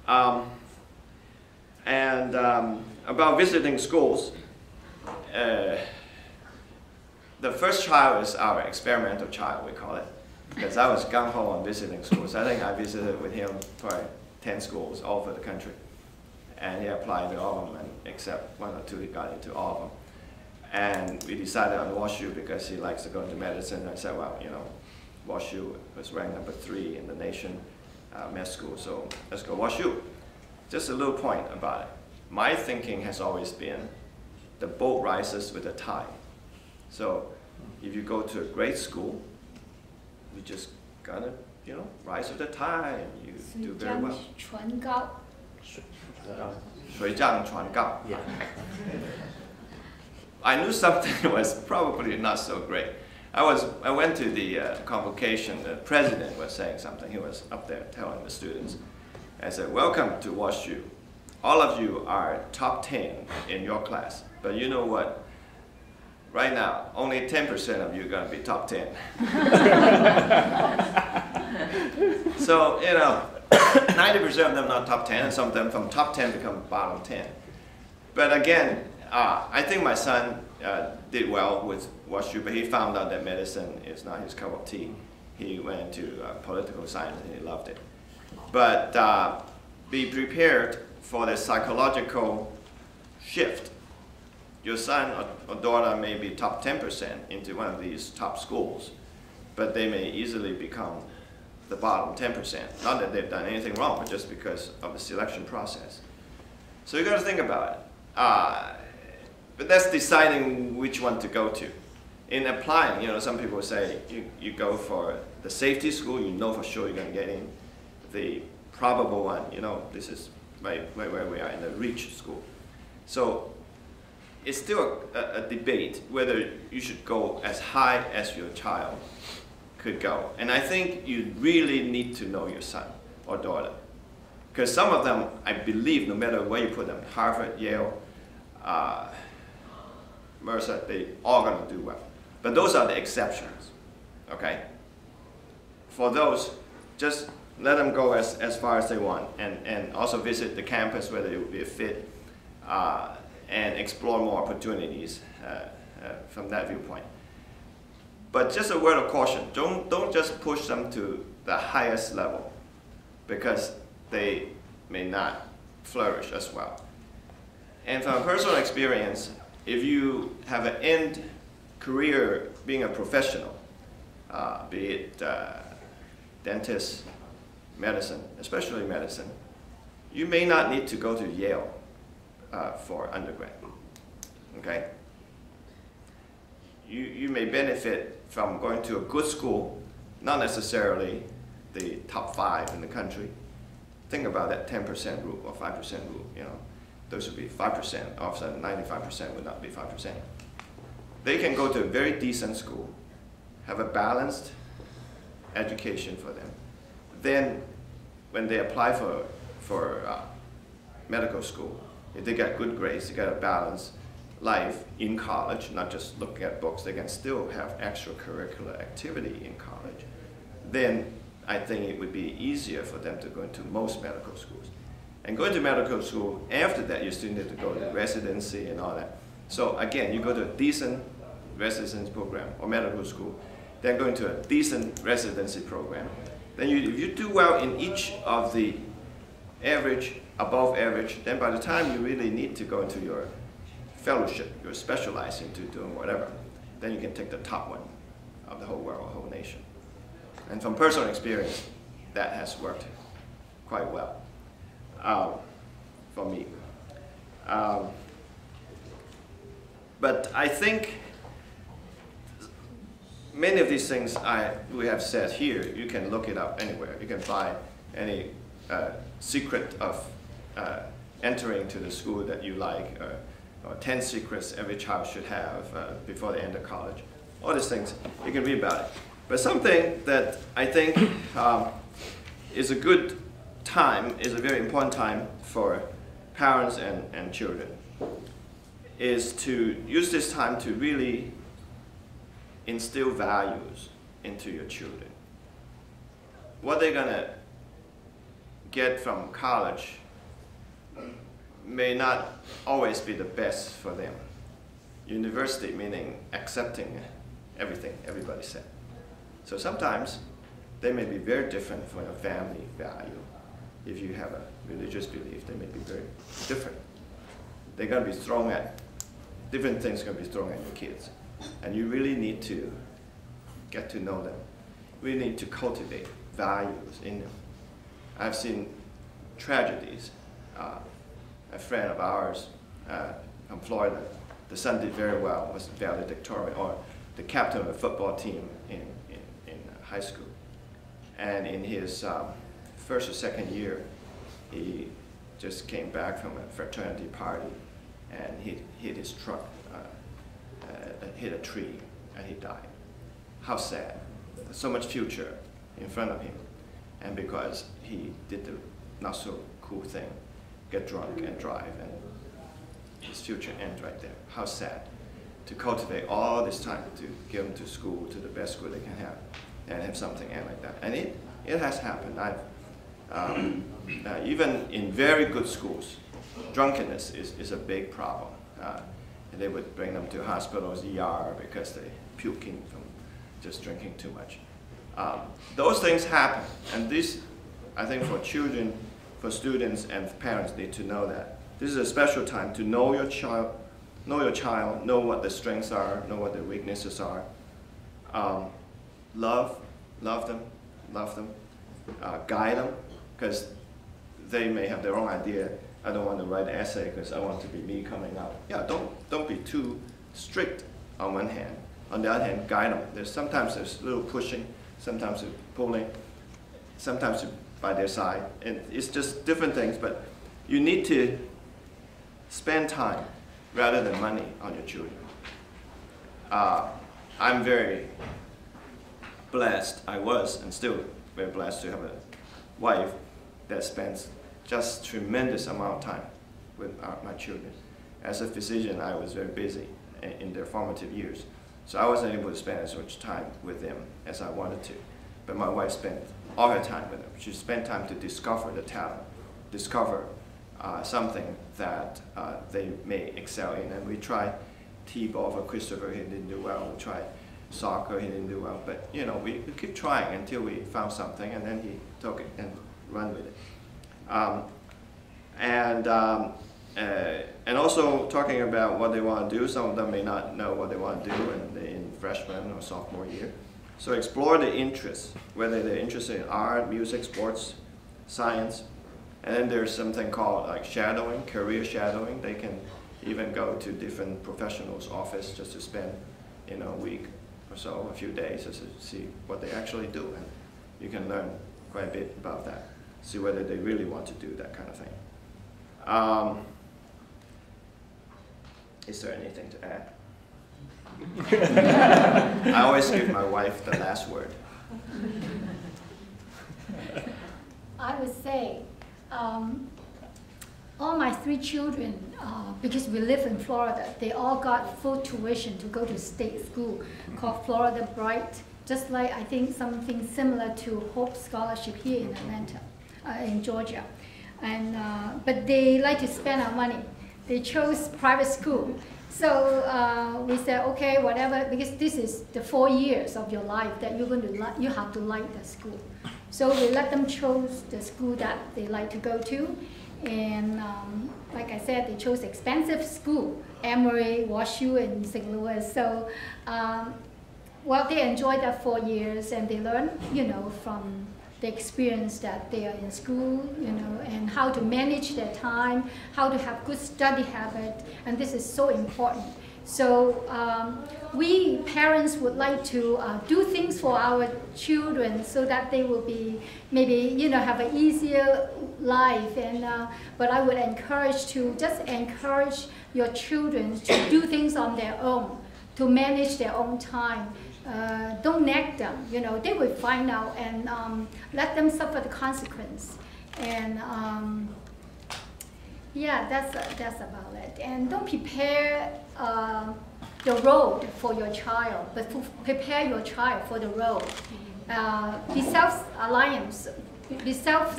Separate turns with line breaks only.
About visiting schools, the first child is our experimental child, we call it, because I was gung-ho on visiting schools. I think I visited with him probably 10 schools all over the country. And he applied to all of them, and except one or two, he got into all of them. And we decided on WashU because he likes to go into medicine. And I said, well, you know, WashU was ranked #3 in the nation med school, so let's go WashU. Just a little point about it. My thinking has always been the boat rises with the tide. So if you go to a great school, you just gotta, you know, rise with the tide, and you do very well. 水涨船高.
Yeah.
I knew something was probably not so great. I went to the convocation. The president was saying something. He was up there telling the students. I said, welcome to WashU. All of you are top 10 in your class. But you know what? Right now, only 10% of you are going to be top 10. So, you know, 90% of them not top 10, and some of them from top 10 become bottom 10. But again, I think my son did well with WashU, but he found out that medicine is not his cup of tea. He went into political science and he loved it. But be prepared for the psychological shift. Your son or daughter may be top 10% into one of these top schools, but they may easily become the bottom 10%. Not that they've done anything wrong, but just because of the selection process. So you got to think about it. But that's deciding which one to go to. In applying, you know, some people say you go for the safety school, you know for sure you're going to get in. The probable one, you know, this is right where we are in the reach school. So it's still a debate whether you should go as high as your child could go. And I think you really need to know your son or daughter. Because some of them, I believe, no matter where you put them, Harvard, Yale, Mercer, they all going to do well. But those are the exceptions, okay? For those, just let them go as far as they want, and also visit the campus where they will be a fit, and explore more opportunities from that viewpoint. But just a word of caution, don't just push them to the highest level, because they may not flourish as well. And from personal experience, if you have an end career being a professional, be it dentist, medicine, especially medicine, you may not need to go to Yale for undergrad, okay? You may benefit from going to a good school, not necessarily the top 5 in the country. Think about that 10% rule or 5% rule, you know. Those would be 5%, offset 95% would not be 5%. They can go to a very decent school, have a balanced education for them. Then when they apply for medical school, if they get good grades, they get a balanced life in college, not just looking at books, they can still have extracurricular activity in college. Then I think it would be easier for them to go into most medical schools. And going to medical school, after that, you still need to go to residency and all that. So again, you go to a decent residency program or medical school, then go into a decent residency program. Then if you do well in each of the average, above average, then by the time you really need to go into your fellowship, you're specialized into doing whatever, then you can take the top one of the whole world, whole nation. And from personal experience, that has worked quite well. For me. But I think many of these things we have said here, you can look it up anywhere. You can find any secret of entering to the school that you like, or 10 secrets every child should have before they enter college. All these things, you can read about it. But something that I think is a good time, is a very important time for parents and children, is to use this time to really instill values into your children. What they're gonna get from college may not always be the best for them. University meaning accepting everything everybody said. So sometimes they may be very different from your family value. If you have a religious belief, they may be very different. They're going to be thrown at, different things are going to be thrown at your kids. And you really need to get to know them. We need to cultivate values in them. I've seen tragedies. A friend of ours from Florida, the son did very well, was valedictorian, or the captain of the football team in high school. And in his first or second year, he just came back from a fraternity party and he hit his truck, hit a tree, and he died. How sad. So much future in front of him. And because he did the not so cool thing, get drunk and drive, and his future ends right there. How sad. To cultivate all this time to give them to school, to the best school they can have, and have something end like that. And it has happened. Even in very good schools, drunkenness is a big problem. And they would bring them to hospitals, ER, because they're puking from just drinking too much. Those things happen, and this, I think, for children, for students and parents need to know that this is a special time to know your child, know what the strengths are, know what their weaknesses are. Love them, guide them, because they may have their own idea. I don't want to write an essay because I want to be me coming out. Yeah, don't be too strict on one hand. On the other hand, guide them. Sometimes there's a little pushing, sometimes pulling, sometimes by their side. And it's just different things, but you need to spend time rather than money on your children. I'm very blessed, I was and still very blessed to have a wife that spends just tremendous amount of time with my children. As a physician, I was very busy in their formative years. So I wasn't able to spend as much time with them as I wanted to. But my wife spent all her time with them. She spent time to discover the talent, discover something that they may excel in. And we tried T-ball for Christopher, he didn't do well. We tried soccer, he didn't do well. But you know, we keep trying until we found something, and then he took it and ran with it. And also talking about what they want to do. Some of them may not know what they want to do in freshman or sophomore year. So explore the interests, whether they're interested in art, music, sports, science. And then there's something called like shadowing, career shadowing. They can even go to different professionals' office just to spend, you know, a week or so, a few days, just to see what they actually do. And you can learn quite a bit about that. See whether they really want to do that kind of thing. Is there anything to add? I always give my wife the last word.
I would say all my 3 children, because we live in Florida, they all got full tuition to go to state school called Florida Bright, just like I think something similar to Hope Scholarship here in Atlanta, in Georgia. And, but they like to spend our money. They chose private school. So we said, okay, whatever, because this is the 4 years of your life that you're going to you have to like the school. So we let them choose the school that they like to go to. And like I said, they chose expensive school, Emory, WashU, and St. Louis. So well, they enjoyed that 4 years, and they learned, you know, from the experience that they are in school, you know, and how to manage their time, how to have good study habit, and this is so important. So we parents would like to do things for our children so that they will be maybe, you know, have an easier life. And but I would encourage to just encourage your children to do things on their own, to manage their own time. Don't nag them, you know, they will find out, and let them suffer the consequence. And yeah, that's about it. And don't prepare the road for your child, but prepare your child for the road. Be self-reliant, be self